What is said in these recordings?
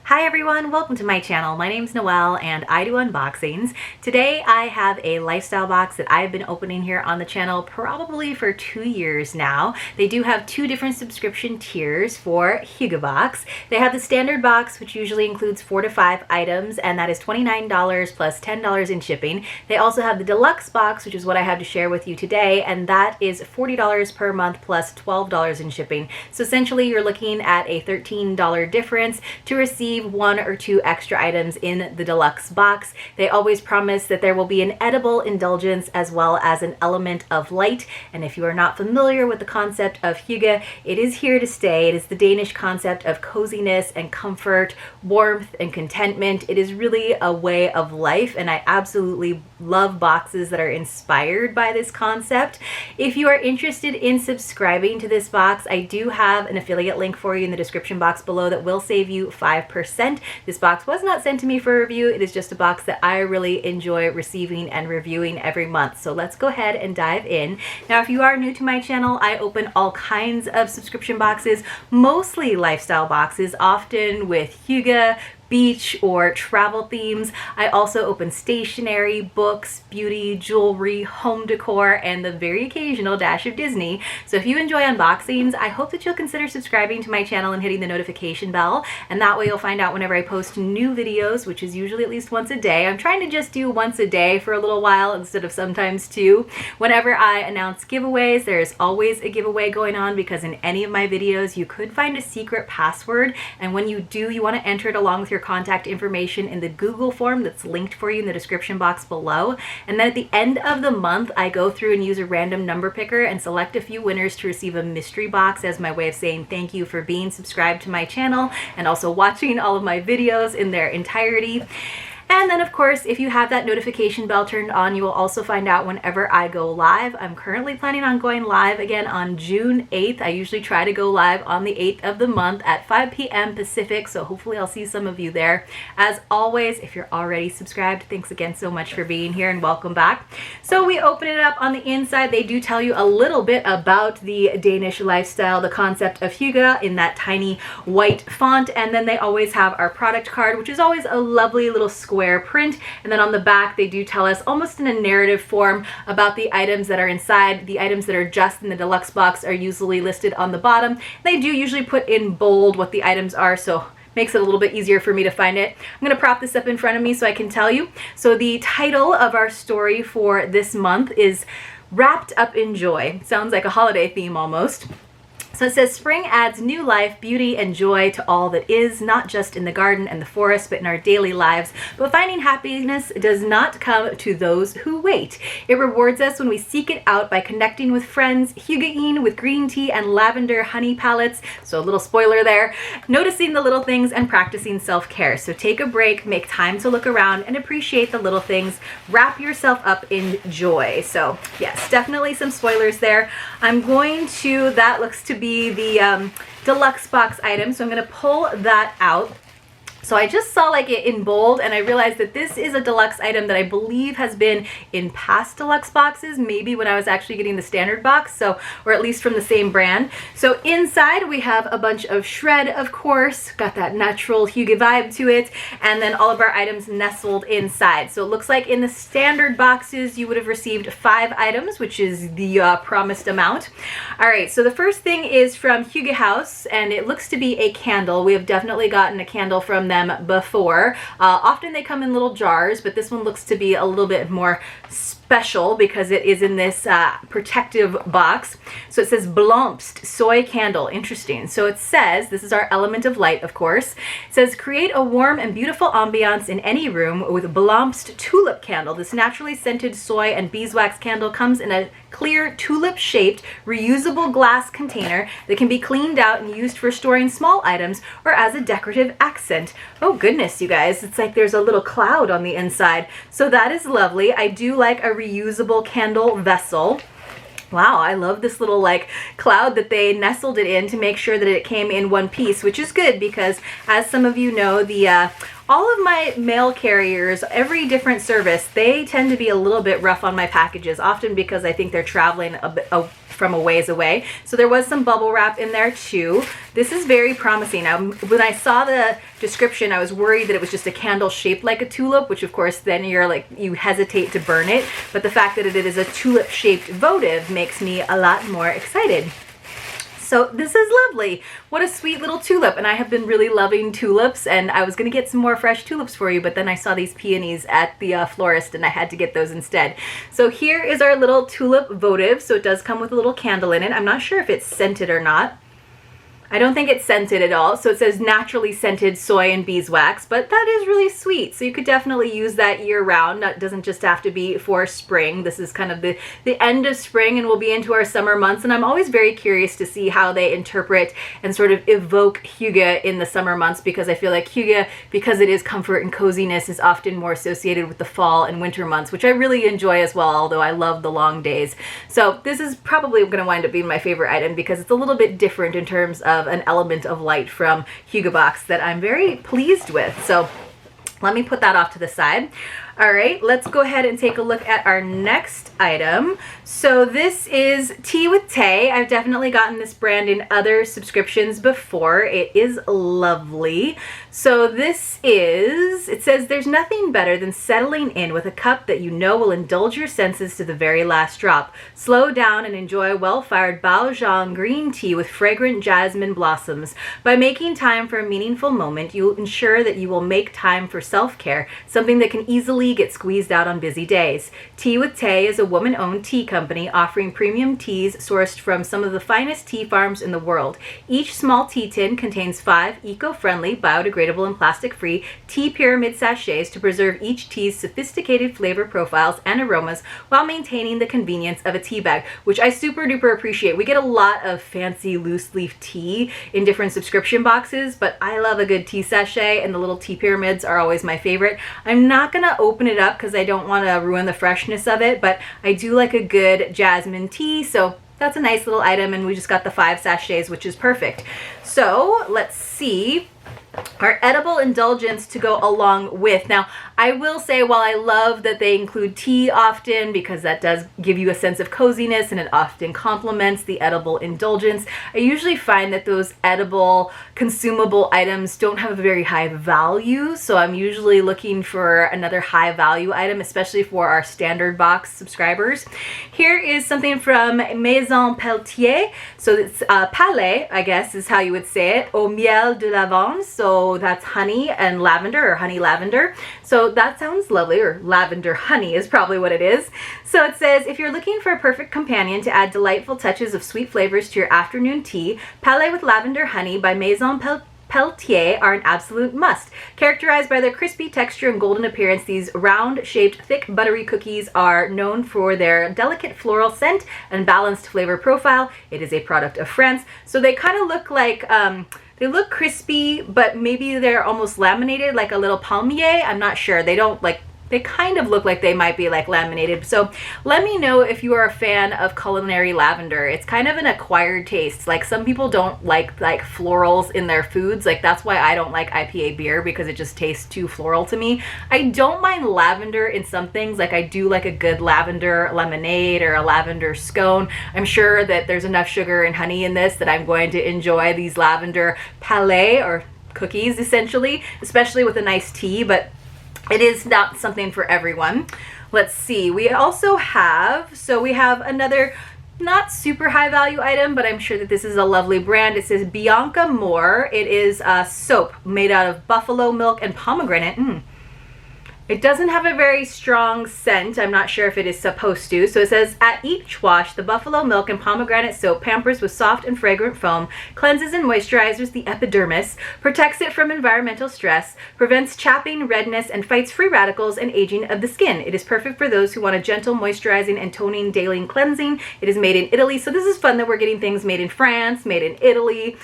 Hi everyone, welcome to my channel. My name's Noelle and I do unboxings. Today I have a lifestyle box that I've been opening here on the channel probably for 2 years now. They do have two different subscription tiers for Hygge Box. They have the standard box, which usually includes 4 to 5 items, and that is $29 plus $10 in shipping. They also have the deluxe box, which is what I have to share with you today, and that is $40 per month plus $12 in shipping. So essentially you're looking at a $13 difference to receive 1 or 2 extra items in the deluxe box. They always promise that there will be an edible indulgence as well as an element of light. And if you are not familiar with the concept of hygge, it is here to stay. It is the Danish concept of coziness and comfort, warmth and contentment. It is really a way of life, and I absolutely love boxes that are inspired by this concept. If you are interested in subscribing to this box, I do have an affiliate link for you in the description box below that will save you 5%. This box was not sent to me for review. It is just a box that I really enjoy receiving and reviewing every month. So let's go ahead and dive in. Now, if you are new to my channel, I open all kinds of subscription boxes, mostly lifestyle boxes, often with hygge, beach or travel themes. I also open stationery, books, beauty, jewelry, home decor, and the very occasional dash of Disney. So if you enjoy unboxings, I hope that you'll consider subscribing to my channel and hitting the notification bell, and that way you'll find out whenever I post new videos, which is usually at least once a day. I'm trying to just do once a day for a little while instead of sometimes 2. Whenever I announce giveaways, there's always a giveaway going on because in any of my videos you could find a secret password, and when you do, you want to enter it along with your contact information in the Google form that's linked for you in the description box below. And then at the end of the month, I go through and use a random number picker and select a few winners to receive a mystery box as my way of saying thank you for being subscribed to my channel and also watching all of my videos in their entirety. And then, of course, if you have that notification bell turned on, you will also find out whenever I go live. I'm currently planning on going live again on June 8th. I usually try to go live on the 8th of the month at 5 p.m. Pacific, so hopefully I'll see some of you there. As always, if you're already subscribed, thanks again so much for being here and welcome back. So we open it up on the inside. They do tell you a little bit about the Danish lifestyle, the concept of hygge in that tiny white font, and then they always have our product card, which is always a lovely little square print, and then on the back they do tell us almost in a narrative form about the items that are inside. The items that are just in the deluxe box are usually listed on the bottom. They do usually put in bold what the items are, so makes it a little bit easier for me to find it. I'm going to prop this up in front of me so I can tell you. So the title of our story for this month is Wrapped Up in Joy. Sounds like a holiday theme almost. So it says, spring adds new life, beauty, and joy to all that is, not just in the garden and the forest, but in our daily lives. But finding happiness does not come to those who wait. It rewards us when we seek it out by connecting with friends, hyggeing with green tea and lavender honey palettes. So a little spoiler there. Noticing the little things and practicing self-care. So take a break, make time to look around and appreciate the little things. Wrap yourself up in joy. So yes, definitely some spoilers there. I'm going to, that looks to be the deluxe box item, so I'm going to pull that out. So I just saw like it in bold and I realized that this is a deluxe item that I believe has been in past deluxe boxes, maybe when I was actually getting the standard box, so, or at least from the same brand. So inside we have a bunch of shred, of course, got that natural hygge vibe to it, and then all of our items nestled inside. So it looks like in the standard boxes you would have received 5 items, which is the promised amount. All right, so the first thing is from Hygge House, and it looks to be a candle. We have definitely gotten a candle from them before. Often they come in little jars, but this one looks to be a little bit more special because it is in this protective box. So it says Blomst soy candle. Interesting. So it says, this is our element of light, of course. It says, create a warm and beautiful ambiance in any room with Blomst tulip candle. This naturally scented soy and beeswax candle comes in a clear tulip-shaped reusable glass container that can be cleaned out and used for storing small items or as a decorative accent. Oh goodness, you guys, it's like there's a little cloud on the inside. So that is lovely. I do like a reusable candle vessel. Wow, I love this little like cloud that they nestled it in to make sure that it came in one piece, which is good because as some of you know, the all of my mail carriers, every different service, they tend to be a little bit rough on my packages, often because I think they're traveling a from a ways away. So there was some bubble wrap in there too. This is very promising. When I saw the description, I was worried that it was just a candle shaped like a tulip, which of course then you hesitate to burn it. But the fact that it is a tulip shaped votive makes me a lot more excited. So this is lovely. What a sweet little tulip. And I have been really loving tulips, and I was going to get some more fresh tulips for you, but then I saw these peonies at the florist and I had to get those instead. So here is our little tulip votive. So it does come with a little candle in it. I'm not sure if it's scented or not. I don't think it's scented at all. So it says naturally scented soy and beeswax, but that is really sweet. So you could definitely use that year round. That doesn't just have to be for spring. This is kind of the end of spring, and we'll be into our summer months. And I'm always very curious to see how they interpret and sort of evoke hygge in the summer months, because I feel like hygge, because it is comfort and coziness, is often more associated with the fall and winter months, which I really enjoy as well, although I love the long days. So this is probably going to wind up being my favorite item because it's a little bit different in terms of an element of light from Hygge Box that I'm very pleased with. So let me put that off to the side. All right, let's go ahead and take a look at our next item. So this is tea with Tay. I've definitely gotten this brand in other subscriptions before. It is lovely. So this is, it says, there's nothing better than settling in with a cup that you know will indulge your senses to the very last drop. Slow down and enjoy well-fired Baojang green tea with fragrant jasmine blossoms. By making time for a meaningful moment, you'll ensure that you will make time for self-care, something that can easily get squeezed out on busy days. Tea with Tay is a woman-owned tea company offering premium teas sourced from some of the finest tea farms in the world. Each small tea tin contains 5 eco-friendly, biodegradable, and plastic-free tea pyramid sachets to preserve each tea's sophisticated flavor profiles and aromas while maintaining the convenience of a tea bag, which I super duper appreciate. We get a lot of fancy loose leaf tea in different subscription boxes, but I love a good tea sachet, and the little tea pyramids are always my favorite. I'm not gonna open it up because I don't want to ruin the freshness of it, but I do like a good jasmine tea, so that's a nice little item, and we just got the 5 sachets, which is perfect. So let's see our edible indulgence to go along with. Now, I will say, while I love that they include tea often because that does give you a sense of coziness and it often complements the edible indulgence, I usually find that those edible consumable items don't have a very high value. So I'm usually looking for another high value item, especially for our standard box subscribers. Here is something from Maison Pelletier. So it's palais, I guess is how you would say it, au miel de lavande. So that's honey and lavender, or honey lavender. So that sounds lovely, or lavender honey is probably what it is. So it says, if you're looking for a perfect companion to add delightful touches of sweet flavors to your afternoon tea, Palais with Lavender Honey by Maison Pelletier are an absolute must. Characterized by their crispy texture and golden appearance, these round-shaped, thick, buttery cookies are known for their delicate floral scent and balanced flavor profile. It is a product of France. So they kind of look like, they look crispy, but maybe they're almost laminated like a little palmier. I'm not sure. They don't like, they kind of look like they might be like laminated. So let me know if you are a fan of culinary lavender. It's kind of an acquired taste. Like, some people don't like florals in their foods. Like, that's why I don't like IPA beer, because it just tastes too floral to me. I don't mind lavender in some things. Like, I do like a good lavender lemonade or a lavender scone. I'm sure that there's enough sugar and honey in this that I'm going to enjoy these lavender palais, or cookies essentially, especially with a nice tea, but it is not something for everyone. Let's see. We also have, so we have another not super high value item, but I'm sure that this is a lovely brand. It says Bianca Moore. It is a soap made out of buffalo milk and pomegranate. It doesn't have a very strong scent. I'm not sure if it is supposed to. So it says, at each wash, the buffalo milk and pomegranate soap pampers with soft and fragrant foam, cleanses and moisturizes the epidermis, protects it from environmental stress, prevents chapping, redness, and fights free radicals and aging of the skin. It is perfect for those who want a gentle moisturizing and toning daily cleansing. It is made in Italy. So this is fun that we're getting things made in France, made in Italy.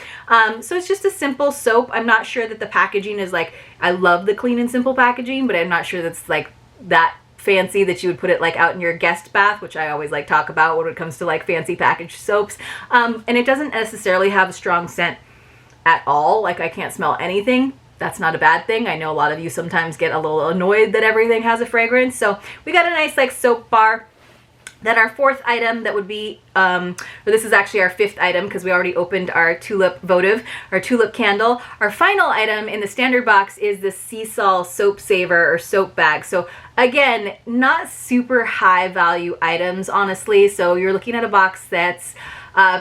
So it's just a simple soap. I'm not sure that the packaging is like, I love the clean and simple packaging, but I'm not sure that's like that fancy that you would put it like out in your guest bath, which I always like talk about when it comes to like fancy packaged soaps. And it doesn't necessarily have a strong scent at all. Like, I can't smell anything. That's not a bad thing. I know a lot of you sometimes get a little annoyed that everything has a fragrance. So we got a nice like soap bar. Then our fourth item that would be, or this is actually our fifth item because we already opened our tulip votive, our tulip candle. Our final item in the standard box is the sea salt soap saver or soap bag. So again, not super high value items, honestly. So you're looking at a box that's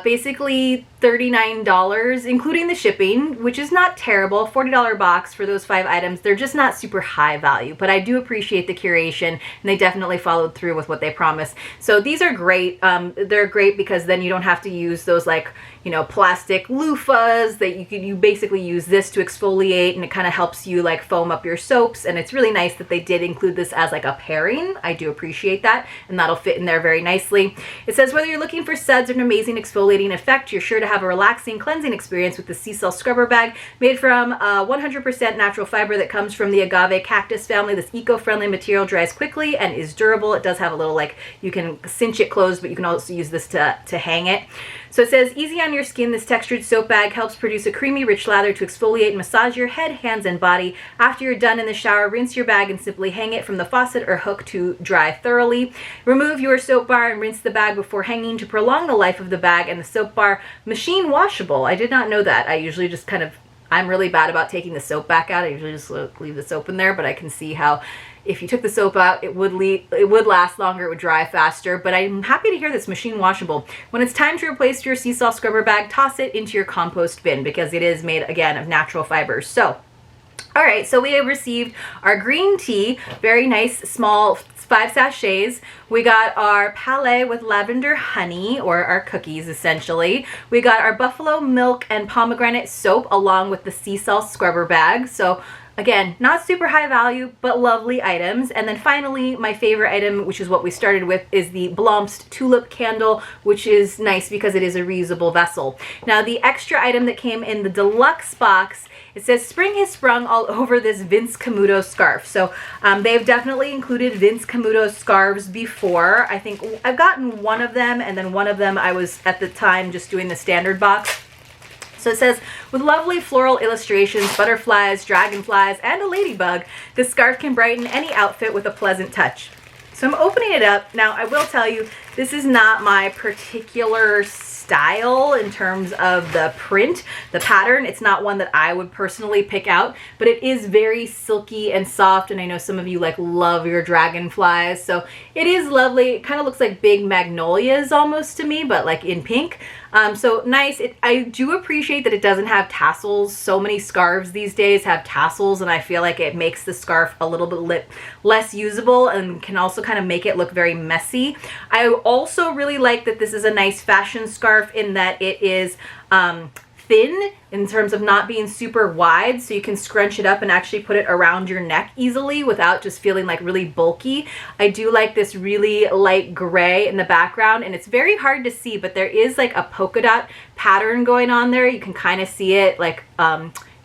basically $39, including the shipping, which is not terrible. $40 box for those 5 items. They're just not super high value, but I do appreciate the curation, and they definitely followed through with what they promised. So these are great. They're great because then you don't have to use those, like, you know, plastic loofahs that you basically use this to exfoliate, and it kind of helps you like foam up your soaps. And it's really nice that they did include this as like a pairing. I do appreciate that, and that'll fit in there very nicely. It says whether you're looking for suds or an amazing exfoliating effect, you're sure to have a relaxing cleansing experience with the sea salt scrubber bag made from 100% natural fiber that comes from the agave cactus family. This eco-friendly material dries quickly and is durable. It does have a little, like, you can cinch it closed, but you can also use this to hang it. So it says, easy on your skin, this textured soap bag helps produce a creamy, rich lather to exfoliate and massage your head, hands, and body. After you're done in the shower, rinse your bag and simply hang it from the faucet or hook to dry thoroughly. Remove your soap bar and rinse the bag before hanging to prolong the life of the bag, and the soap bar machine washable. I did not know that. I usually just kind of, I'm really bad about taking the soap back out. I usually just leave the soap in there, but I can see how if you took the soap out, it would last longer, it would dry faster. But I'm happy to hear this machine washable. When it's time to replace your sea salt scrubber bag, toss it into your compost bin because it is made, again, of natural fibers. So, all right, so we have received our green tea, very nice, small 5 sachets. We got our palette with lavender honey, or our cookies essentially. We got our buffalo milk and pomegranate soap along with the sea salt scrubber bag. So again, not super high value, but lovely items. And then finally, my favorite item, which is what we started with, is the Blomst tulip candle, which is nice because it is a reusable vessel. Now, the extra item that came in the deluxe box, it says spring has sprung all over this Vince Camuto scarf. So they've definitely included Vince Camuto scarves before. I think I've gotten one of them, and then one of them I was at the time just doing the standard box. So it says, with lovely floral illustrations, butterflies, dragonflies, and a ladybug, this scarf can brighten any outfit with a pleasant touch. So I'm opening it up. Now, I will tell you, this is not my particular style in terms of the print, the pattern. It's not one that I would personally pick out, but it is very silky and soft, and I know some of you like love your dragonflies, so it is lovely. It kind of looks like big magnolias almost to me, but like in pink. So nice. I do appreciate that it doesn't have tassels. So many scarves these days have tassels, and I feel like it makes the scarf a little bit less usable and can also kind of make it look very messy. I also really like that this is a nice fashion scarf in that it is thin in terms of not being super wide, so you can scrunch it up and actually put it around your neck easily without just feeling like really bulky. I do like this really light gray in the background, and it's very hard to see, but there is like a polka dot pattern going on there. You can kind of see it like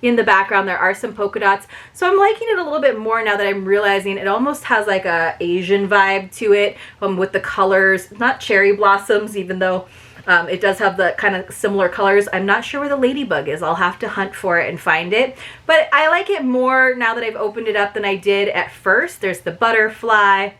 in the background. There are some polka dots, so I'm liking it a little bit more now that I'm realizing it almost has like a Asian vibe to it with the colors, not cherry blossoms, even though it does have the kind of similar colors. I'm not sure where the ladybug is. I'll have to hunt for it and find it. But I like it more now that I've opened it up than I did at first. There's the butterfly.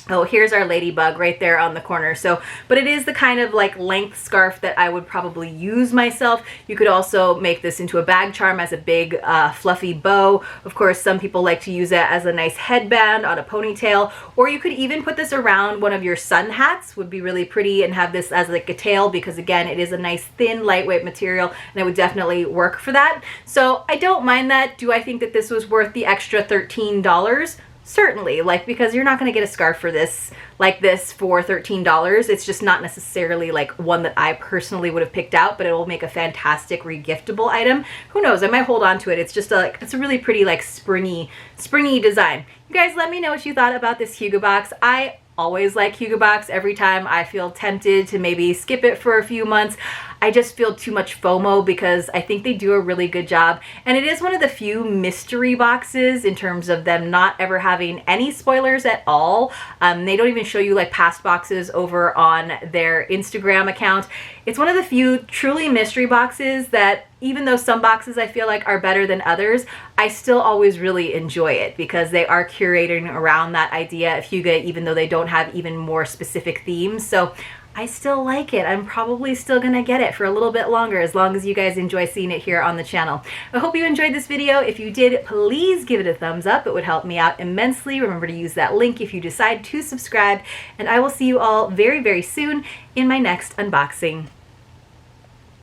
Oh, here's our ladybug right there on the corner. So, but it is the kind of like length scarf that I would probably use myself. You could also make this into a bag charm as a big fluffy bow. Of course, some people like to use it as a nice headband on a ponytail, or you could even put this around one of your sun hats. Would be really pretty, and have this as like a tail, because again, it is a nice thin, lightweight material, and it would definitely work for that. So I don't mind that. Do I think that this was worth the extra $13? Certainly, like, because you're not going to get a scarf for this like this for $13. It's just not necessarily like one that I personally would have picked out, but it will make a fantastic regiftable item. Who knows? I might hold on to it. It's just it's a really pretty like springy design. You guys, let me know what you thought about this Hygge Box. I always like Hygge Box. Every time I feel tempted to maybe skip it for a few months, I just feel too much FOMO because I think they do a really good job. And it is one of the few mystery boxes in terms of them not ever having any spoilers at all. They don't even show you like past boxes over on their Instagram account. It's one of the few truly mystery boxes that, even though some boxes I feel like are better than others, I still always really enjoy it because they are curating around that idea of hygge, even though they don't have even more specific themes. So I still like it. I'm probably still gonna get it for a little bit longer, as long as you guys enjoy seeing it here on the channel. I hope you enjoyed this video. If you did, please give it a thumbs up. It would help me out immensely. Remember to use that link if you decide to subscribe, and I will see you all very, very soon in my next unboxing.